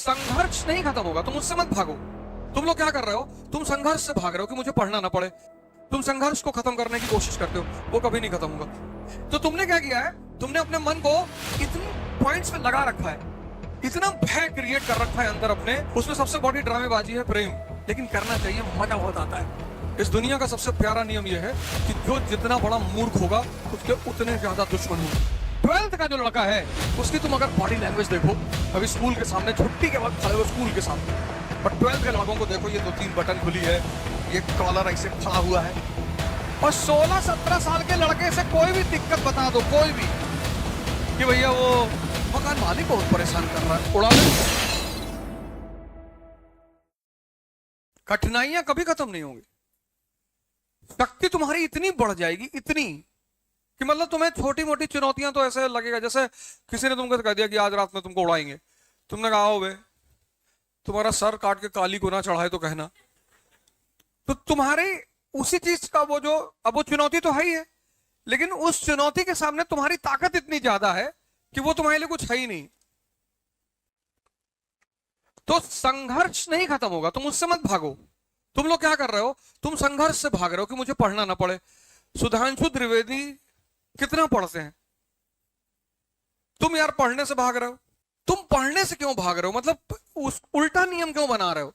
संघर्ष नहीं खत्म होगा, तुम उससे मत भागो। तुम लोग क्या कर रहे हो, तुम संघर्ष से भाग रहे हो कि मुझे पढ़ना ना पड़े। तुम संघर्ष को खत्म करने की कोशिश करते हो, वो कभी नहीं खत्म होगा। तो तुमने क्या किया है, तुमने अपने मन को इतनी पॉइंट्स पे लगा रखा है, इतना भय क्रिएट कर रखा है अंदर अपने। उसमें सबसे बड़ी ड्रामेबाजी है प्रेम, लेकिन करना चाहिए, मजा बहुत आता है। इस दुनिया का सबसे प्यारा नियम यह है कि जो जितना बड़ा मूर्ख होगा उसके उतने ज्यादा दुश्मन होंगे। 12th का जो लड़का है उसकी तुम अगर बॉडी लैंग्वेज देखो, अभी स्कूल के सामने छुट्टी के वक्त खड़े हो स्कूल के सामने, और 12th के लड़कों को देखो, ये 2-3 बटन खुली है, ये कॉलर ऐसे खड़ा हुआ है, और 16-17 साल के लड़के से कोई भी दिक्कत बता दो, कोई भी, कि भैया वो मकान मालिक बहुत परेशान कर रहा है, उड़ा दे। कठिनाइयां कभी खत्म नहीं होंगी। शक्ति तुम्हारी इतनी बढ़ जाएगी, इतनी, कि मतलब तुम्हें छोटी मोटी चुनौतियां तो ऐसे लगेगा जैसे किसी ने तुमको कह दिया कि आज रात में तुमको उड़ाएंगे। तुमने कहा हो बे, तुम्हारा सर काट के काली को ना चढ़ाए तो कहना। तो तुम्हारे उसी चीज का वो जो, अब वो चुनौती तो है ही है, लेकिन उस चुनौती के सामने तुम्हारी ताकत इतनी ज्यादा है कि वो तुम्हारे लिए कुछ है ही नहीं। तो संघर्ष नहीं खत्म होगा, तुम उससे मत भागो। तुम लोग क्या कर रहे हो, तुम संघर्ष से भाग रहे हो कि मुझे पढ़ना ना पड़े। सुधांशु त्रिवेदी कितना पढ़ते हैं, तुम यार पढ़ने से भाग रहे हो। तुम पढ़ने से क्यों भाग रहे हो, मतलब उस उल्टा नियम क्यों बना रहे हो।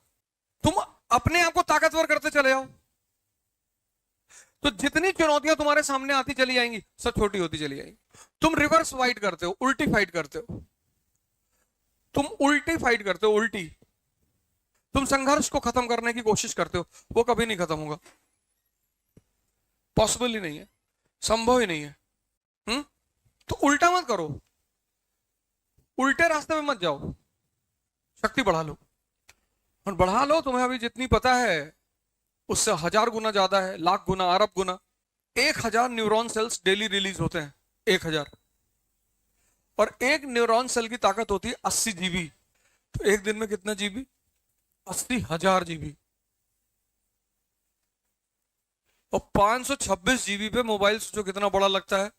तुम अपने आप को ताकतवर करते चले जाओ, तो जितनी चुनौतियां तुम्हारे सामने आती चली जाएंगी, सब छोटी होती चली जाएंगी। तुम रिवर्स फाइट करते हो, उल्टी फाइट करते हो, तुम उल्टी फाइट करते हो, उल्टी। तुम संघर्ष को खत्म करने की कोशिश करते हो, वो कभी नहीं खत्म होगा, पॉसिबल ही नहीं है, संभव ही नहीं है। तो उल्टा मत करो, उल्टे रास्ते में मत जाओ, शक्ति बढ़ा लो, और बढ़ा लो। तुम्हें अभी जितनी पता है उससे 1000 गुना ज्यादा है, लाख गुना, अरब गुना। 1000 न्यूरॉन सेल्स डेली रिलीज होते हैं, 1000, और एक न्यूरॉन सेल की ताकत होती है 80 जीबी। तो एक दिन में कितना जीबी, 80,000 जीबी। और 526 जीबी पे मोबाइल जो कितना बड़ा लगता है,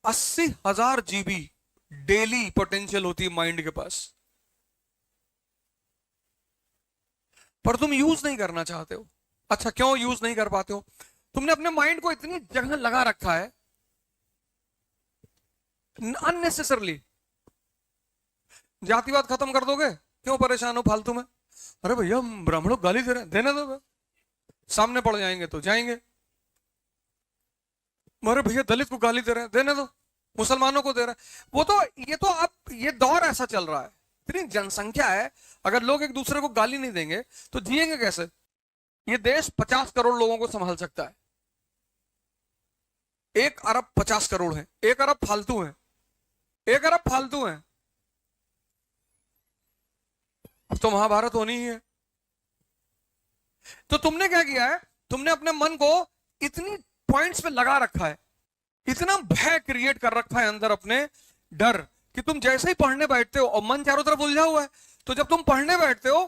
80,000 जीबी डेली पोटेंशियल होती है माइंड के पास, पर तुम यूज नहीं करना चाहते हो। अच्छा, क्यों यूज नहीं कर पाते हो, तुमने अपने माइंड को इतनी जगह लगा रखा है अननेसेसरली। जातिवाद खत्म कर दोगे, क्यों परेशान हो फालतू में। अरे भैया ब्राह्मणों को गाली दे रहे हैं, देने दो, सामने पड़ जाएंगे तो जाएंगे। अरे भैया दलित को गाली दे रहे हैं, देने दो, मुसलमानों को दे रहे हैं। वो तो ये तो अब ये दौर ऐसा चल रहा है, इतनी जनसंख्या है, अगर लोग एक दूसरे को गाली नहीं देंगे तो जिएंगे कैसे। ये देश 50 करोड़ लोगों को संभाल सकता है, 1 अरब 50 करोड़ है, 1 अरब फालतू है, 1 अरब फालतू है। अब तो महाभारत होनी ही है। तो तुमने क्या किया है, तुमने अपने मन को इतनी पॉइंट्स पे लगा रखा है, इतना भय क्रिएट कर रखा है अंदर अपने, डर, कि तुम जैसे ही पढ़ने बैठते हो, और मन चारों तरफ उलझा हुआ है, तो जब तुम पढ़ने बैठते हो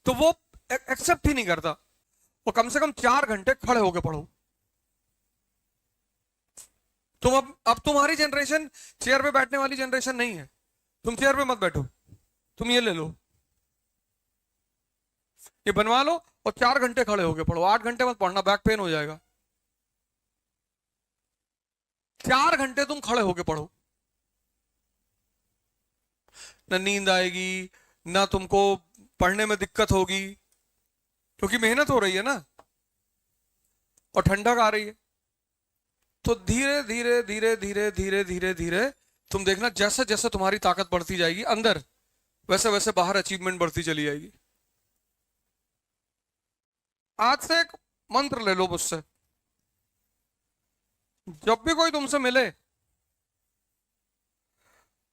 तो वो एक्सेप्ट ही नहीं करता। वो कम से कम 4 घंटे खड़े होकर पढ़ो। तुम अब तुम्हारी जनरेशन चेयर पे बैठने वाली जनरेशन नहीं है। तुम चेयर पे मत बैठो, तुम ये ले लो, ये बनवा लो, और 4 घंटे खड़े होके पढ़ो। 8 घंटे मत पढ़ना, बैक पेन हो जाएगा। 4 घंटे तुम खड़े होके पढ़ो, ना नींद आएगी, ना तुमको पढ़ने में दिक्कत होगी, क्योंकि मेहनत हो रही है ना, और ठंडक आ रही है। तो धीरे धीरे धीरे धीरे धीरे धीरे धीरे तुम देखना, जैसे जैसे तुम्हारी ताकत बढ़ती जाएगी अंदर, वैसे वैसे बाहर अचीवमेंट बढ़ती चली जाएगी। आज से एक मंत्र ले लो मुझसे, जब भी कोई तुमसे मिले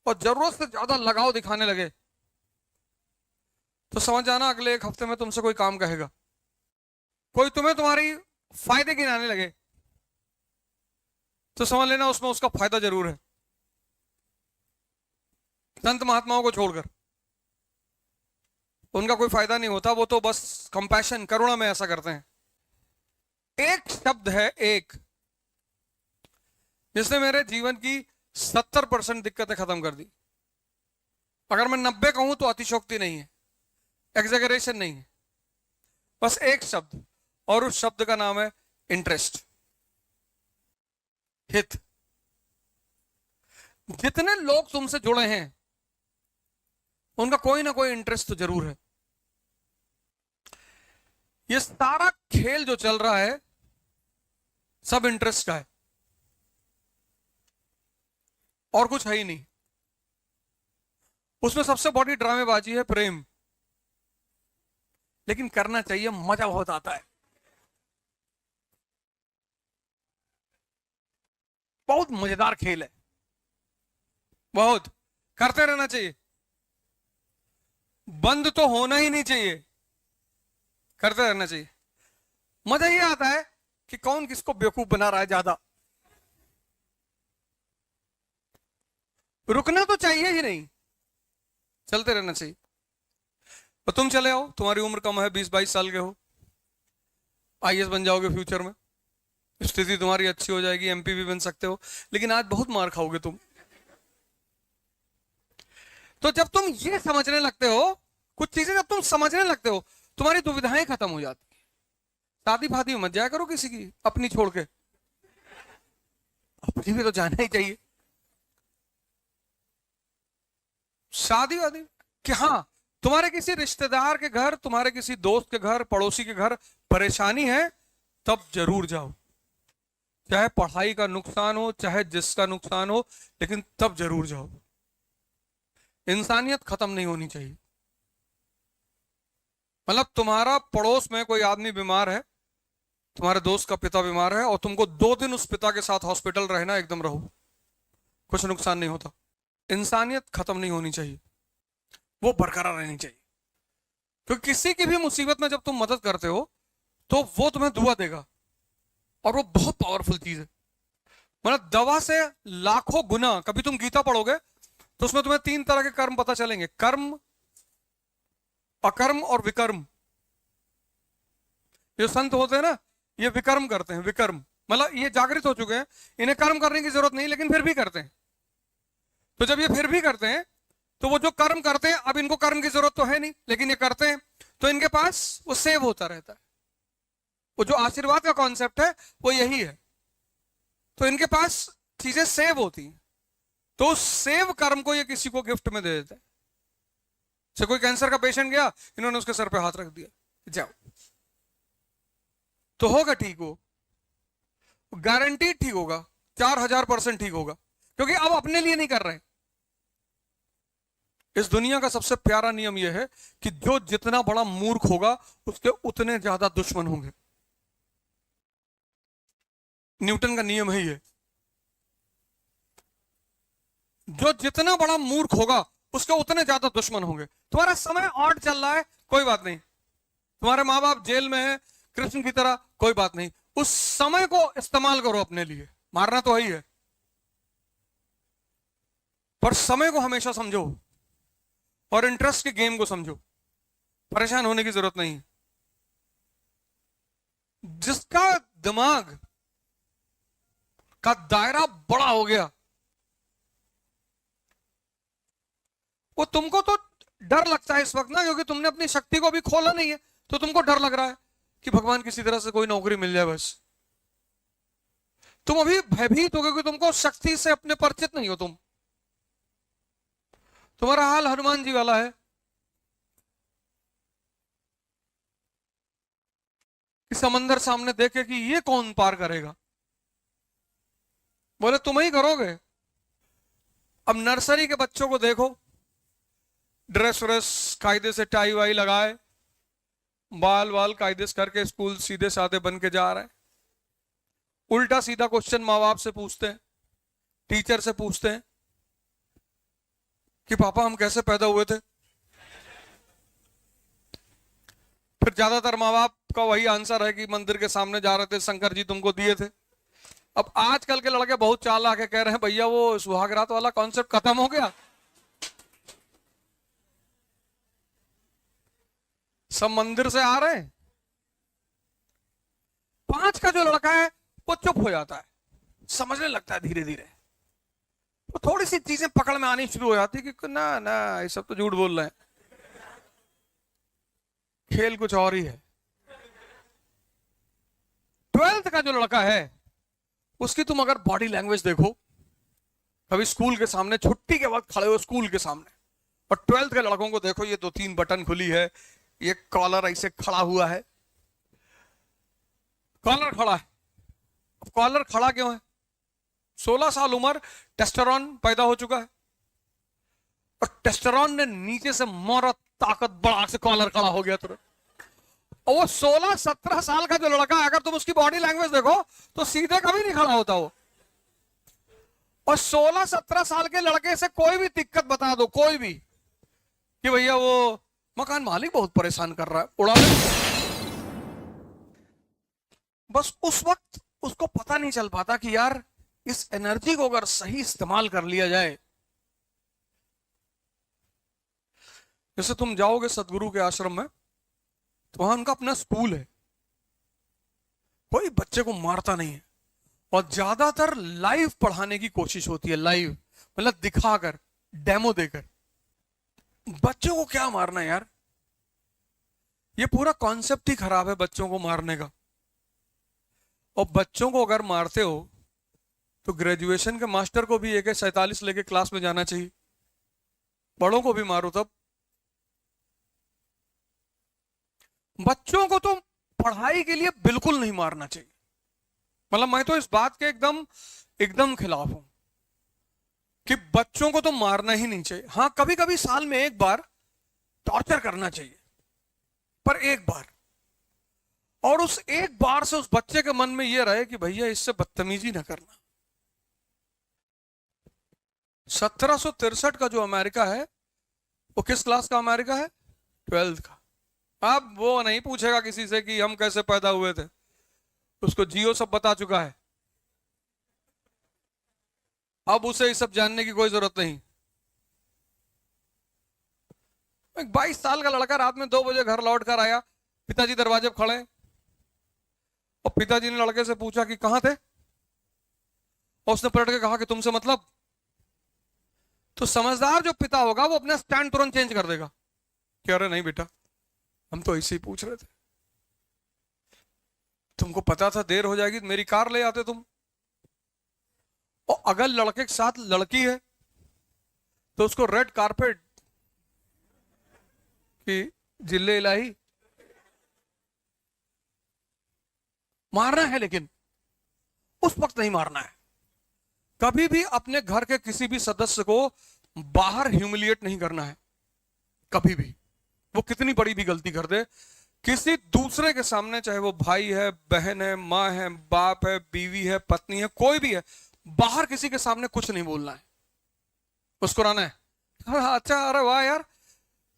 और जरूरत से ज्यादा लगाव दिखाने लगे, तो समझ जाना अगले 1 हफ्ते में तुमसे कोई काम कहेगा। कोई तुम्हें तुम्हारी फायदे गिनाने लगे, तो समझ लेना उसमें उसका फायदा जरूर है। संत महात्माओं को छोड़कर उनका कोई फायदा नहीं होता, वो तो बस कंपैशन, करुणा में ऐसा करते हैं। एक शब्द है, एक, जिसने मेरे जीवन की 70% दिक्कतें खत्म कर दी। अगर मैं 90 कहूं तो अतिशोक्ति नहीं है, एग्जैगरेशन नहीं है, बस एक शब्द, और उस शब्द का नाम है इंटरेस्ट, हित। जितने लोग तुमसे जुड़े हैं उनका कोई ना कोई इंटरेस्ट तो जरूर है। ये सारा खेल जो चल रहा है सब इंटरेस्ट का है, और कुछ है ही नहीं। उसमें सबसे बड़ी ड्रामेबाजी है प्रेम, लेकिन करना चाहिए, मजा बहुत आता है, बहुत मजेदार खेल है, बहुत करते रहना चाहिए, बंद तो होना ही नहीं चाहिए, करते रहना चाहिए। मजा ये आता है कि कौन किसको बेवकूफ बना रहा है ज्यादा, रुकना तो चाहिए ही नहीं, चलते रहना चाहिए। और तुम चले आओ, तुम्हारी उम्र कम है, 20-22 साल के हो, आईएएस बन जाओगे फ्यूचर में, स्थिति तुम्हारी अच्छी हो जाएगी, एमपी भी बन सकते हो, लेकिन आज बहुत मार खाओगे तुम। तो जब तुम ये समझने लगते हो, कुछ चीजें जब तुम समझने लगते हो, तुम्हारी दुविधाएं खत्म हो जाती। शादी फादी मत जाया करो किसी की, अपनी छोड़ के, अपनी भी तो जाना ही चाहिए। शादी वादी कि हाँ, तुम्हारे किसी रिश्तेदार के घर, तुम्हारे किसी दोस्त के घर, पड़ोसी के घर परेशानी है, तब जरूर जाओ, चाहे पढ़ाई का नुकसान हो, चाहे जिसका नुकसान हो, लेकिन तब जरूर जाओ। इंसानियत खत्म नहीं होनी चाहिए। मतलब तुम्हारा पड़ोस में कोई आदमी बीमार है, तुम्हारे दोस्त का पिता बीमार है, और तुमको 2 दिन उस पिता के साथ हॉस्पिटल रहना, एकदम रहो, कुछ नुकसान नहीं होता। इंसानियत खत्म नहीं होनी चाहिए, वो बरकरार रहनी चाहिए। क्योंकि किसी की भी मुसीबत में जब तुम मदद करते हो तो वो तुम्हें दुआ देगा, और वो बहुत पावरफुल चीज है। मतलब दवा से लाखों गुना। कभी तुम गीता पढ़ोगे तो उसमें तुम्हें 3 तरह के कर्म पता चलेंगे, कर्म, अकर्म और विकर्म। ये संत होते हैं ना, ये विकर्म करते हैं, विकर्म मतलब ये जागृत हो चुके हैं, इन्हें कर्म करने की जरूरत नहीं, लेकिन फिर भी करते हैं। तो जब ये फिर भी करते हैं, तो वो जो कर्म करते हैं, अब इनको कर्म की जरूरत तो है नहीं, लेकिन ये करते हैं, तो इनके पास वो सेव होता रहता है। वो जो आशीर्वाद का कॉन्सेप्ट है वो यही है। तो इनके पास चीजें सेव होती हैं, तो उस सेव कर्म को ये किसी को गिफ्ट में दे देता है। से कोई कैंसर का पेशेंट गया, इन्होंने उसके सर पे हाथ रख दिया, जाओ, तो होगा ठीक, हो गारंटी ठीक होगा, 4000% ठीक होगा, क्योंकि अब अपने लिए नहीं कर रहे। इस दुनिया का सबसे प्यारा नियम यह है कि जो जितना बड़ा मूर्ख होगा उसके उतने ज्यादा दुश्मन होंगे। न्यूटन का नियम है ये, जो जितना बड़ा मूर्ख होगा उसके उतने ज्यादा दुश्मन होंगे। तुम्हारा समय ऑड चल रहा है, कोई बात नहीं, तुम्हारे माँ बाप जेल में है कृष्ण की तरह, कोई बात नहीं, उस समय को इस्तेमाल करो अपने लिए, मारना तो है ही है, पर समय को हमेशा समझो और इंटरेस्ट के गेम को समझो, परेशान होने की जरूरत नहीं। जिसका दिमाग का दायरा बड़ा हो गया, वो तुमको तो डर लगता है इस वक्त ना, क्योंकि तुमने अपनी शक्ति को अभी खोला नहीं है, तो तुमको डर लग रहा है कि भगवान किसी तरह से कोई नौकरी मिल जाए बस। तुम अभी भयभीत हो, क्योंकि तुमको शक्ति से अपने परिचित नहीं हो तुम। तुम्हारा हाल हनुमान जी वाला है कि समंदर सामने देखे कि ये कौन पार करेगा, बोले तुम ही करोगे। अब नर्सरी के बच्चों को देखो, ड्रेस व्रेस कायदे से, टाई वाई लगाए, बाल वाल कायदे से करके स्कूल सीधे साधे बन के जा रहे हैं। उल्टा सीधा क्वेश्चन माँ बाप से पूछते हैं, टीचर से पूछते हैं कि पापा हम कैसे पैदा हुए थे। फिर ज्यादातर माँ बाप का वही आंसर है कि मंदिर के सामने जा रहे थे, शंकर जी तुमको दिए थे। अब आजकल के लड़के बहुत चालाक है, कह रहे हैं भैया वो सुहागरात वाला कॉन्सेप्ट खत्म हो गया, सब मंदिर से आ रहे हैं। 5 का जो लड़का है वो चुप हो जाता है, समझने लगता है धीरे धीरे, तो थोड़ी सी चीजें पकड़ में आनी शुरू हो जाती कि ना ना ये सब तो झूठ बोल रहे हैं, खेल कुछ और ही है। 12th का जो लड़का है उसकी तुम अगर बॉडी लैंग्वेज देखो, कभी स्कूल के सामने छुट्टी के वक्त खड़े हो स्कूल के सामने, और 12th के लड़कों को देखो, ये 2-3 बटन खुली है, ये कॉलर ऐसे खड़ा हुआ है, कॉलर खड़ा है। अब कॉलर खड़ा क्यों है? 16 साल उम्र, टेस्टोस्टेरोन पैदा हो चुका है, और टेस्टोस्टेरोन ने नीचे से मोरा ताकत बढ़ा से कॉलर खड़ा हो गया तुरंत। और वो 16-17 साल का जो लड़का है, अगर तुम उसकी बॉडी लैंग्वेज देखो तो सीधे कभी नहीं खड़ा होता वो। और 16-17 साल के लड़के से कोई भी दिक्कत बता दो, कोई भी, कि भैया वो मकान मालिक बहुत परेशान कर रहा है, उड़ा दे। बस उस वक्त उसको पता नहीं चल पाता कि यार इस एनर्जी को अगर सही इस्तेमाल कर लिया जाए। जैसे तुम जाओगे सदगुरु के आश्रम में, तो वहां उनका अपना स्कूल है, कोई बच्चे को मारता नहीं है, और ज्यादातर लाइव पढ़ाने की कोशिश होती है, लाइव मतलब दिखाकर, डेमो देकर। बच्चों को क्या मारना है यार, ये पूरा कॉन्सेप्ट ही खराब है बच्चों को मारने का। और बच्चों को अगर मारते हो तो ग्रेजुएशन के मास्टर को भी AK-47 लेके क्लास में जाना चाहिए, बड़ों को भी मारो तब। बच्चों को तो पढ़ाई के लिए बिल्कुल नहीं मारना चाहिए, मतलब मैं तो इस बात के एकदम एकदम खिलाफ हूं कि बच्चों को तो मारना ही नहीं चाहिए। हाँ, कभी कभी साल में एक बार टॉर्चर करना चाहिए, पर एक बार, और उस एक बार से उस बच्चे के मन में यह रहे कि भैया इससे बदतमीजी ना करना। 1763 का जो अमेरिका है वो किस क्लास का अमेरिका है? 12th का। अब वो नहीं पूछेगा किसी से कि हम कैसे पैदा हुए थे, उसको जियो सब बता चुका है, अब उसे ये सब जानने की कोई जरूरत नहीं। एक 22 साल का लड़का रात में 2 बजे घर लौट कर आया, पिताजी दरवाजे पर खड़े, और पिताजी ने लड़के से पूछा कि कहां थे, और उसने पलट के कहा कि तुमसे मतलब। तो समझदार जो पिता होगा वो अपना स्टैंड तुरंत चेंज कर देगा कि अरे नहीं बेटा, हम तो ऐसे ही पूछ रहे थे, तुमको पता था देर हो जाएगी, मेरी कार ले आते तुम। और अगर लड़के के साथ लड़की है तो उसको रेड कारपेट की जिले इलाही मारना है, लेकिन उस वक्त नहीं मारना है। कभी भी अपने घर के किसी भी सदस्य को बाहर ह्यूमिलिएट नहीं करना है, कभी भी, वो कितनी बड़ी भी गलती कर दे, किसी दूसरे के सामने, चाहे वो भाई है, बहन है, माँ है, बाप है, बीवी है, पत्नी है, कोई भी है, बाहर किसी के सामने कुछ नहीं बोलना है, मुस्कुराना है। अच्छा, अरे वाह यार,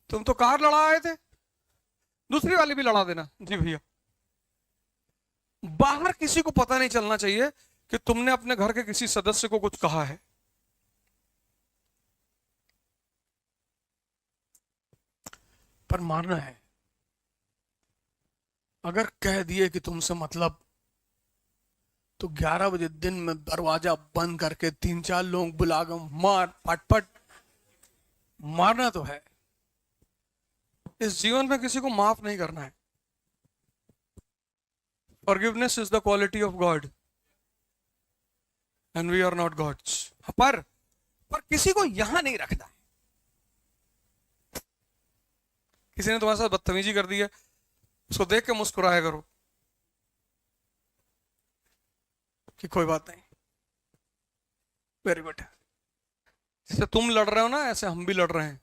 तुम तो कार लड़ा आए थे, दूसरी वाली भी लड़ा देना जी भैया। बाहर किसी को पता नहीं चलना चाहिए कि तुमने अपने घर के किसी सदस्य को कुछ कहा है। पर मारना है। अगर कह दिए कि तुमसे मतलब, तो 11 बजे दिन में दरवाजा बंद करके 3-4 लोग बुलाकर मार, फटफट मारना तो है। इस जीवन में किसी को माफ नहीं करना है। Forgiveness is the quality of God and we are not gods. पर किसी को यहां नहीं रखना है। किसी ने तुम्हारे साथ बदतमीजी कर दी है, उसको देख के मुस्कुराया करो कि कोई बात नहीं, वेरी गुड। जैसे तुम लड़ रहे हो ना, ऐसे हम भी लड़ रहे हैं।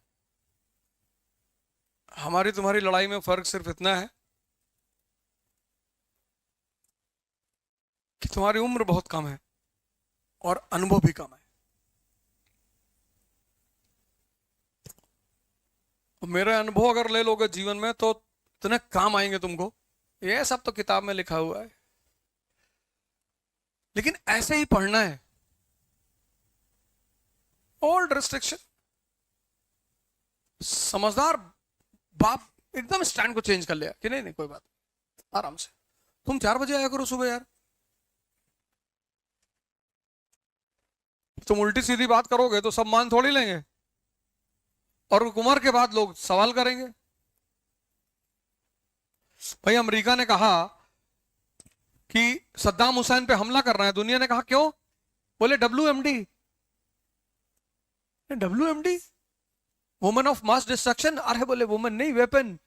हमारी तुम्हारी लड़ाई में फर्क सिर्फ इतना है कि तुम्हारी उम्र बहुत कम है और अनुभव भी कम है। मेरे अनुभव अगर ले लोगे जीवन में तो इतने काम आएंगे तुमको, ये सब तो किताब में लिखा हुआ है, लेकिन ऐसे ही पढ़ना है। ओल्ड रिस्ट्रिक्शन, समझदार बाप एकदम स्टैंड को चेंज कर लिया कि नहीं नहीं कोई बात, आराम से, तुम 4 बजे आया करो सुबह यार, तुम उल्टी सीधी बात करोगे तो सब मान थोड़ी लेंगे, और उमर के बाद लोग सवाल करेंगे। भाई अमेरिका ने कहा कि सद्दाम हुसैन पे हमला कर रहा है, दुनिया ने कहा क्यों? बोले WMD। WMD women of mass destruction. अरे बोले वुमेन नहीं, वेपन।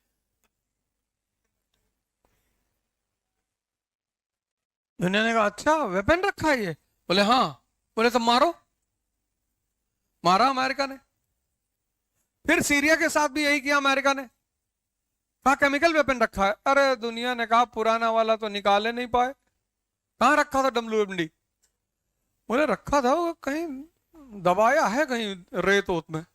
दुनिया ने कहा अच्छा वेपन रखा है ये? बोले हाँ। बोले तब मारो। मारा अमेरिका ने। फिर सीरिया के साथ भी यही किया अमेरिका ने, कहा केमिकल वेपन रखा है। अरे दुनिया ने कहा पुराना वाला तो निकाले नहीं पाए, कहां रखा था WMD? बोले रखा था वो कहीं दबाया है कहीं रेत ओत में।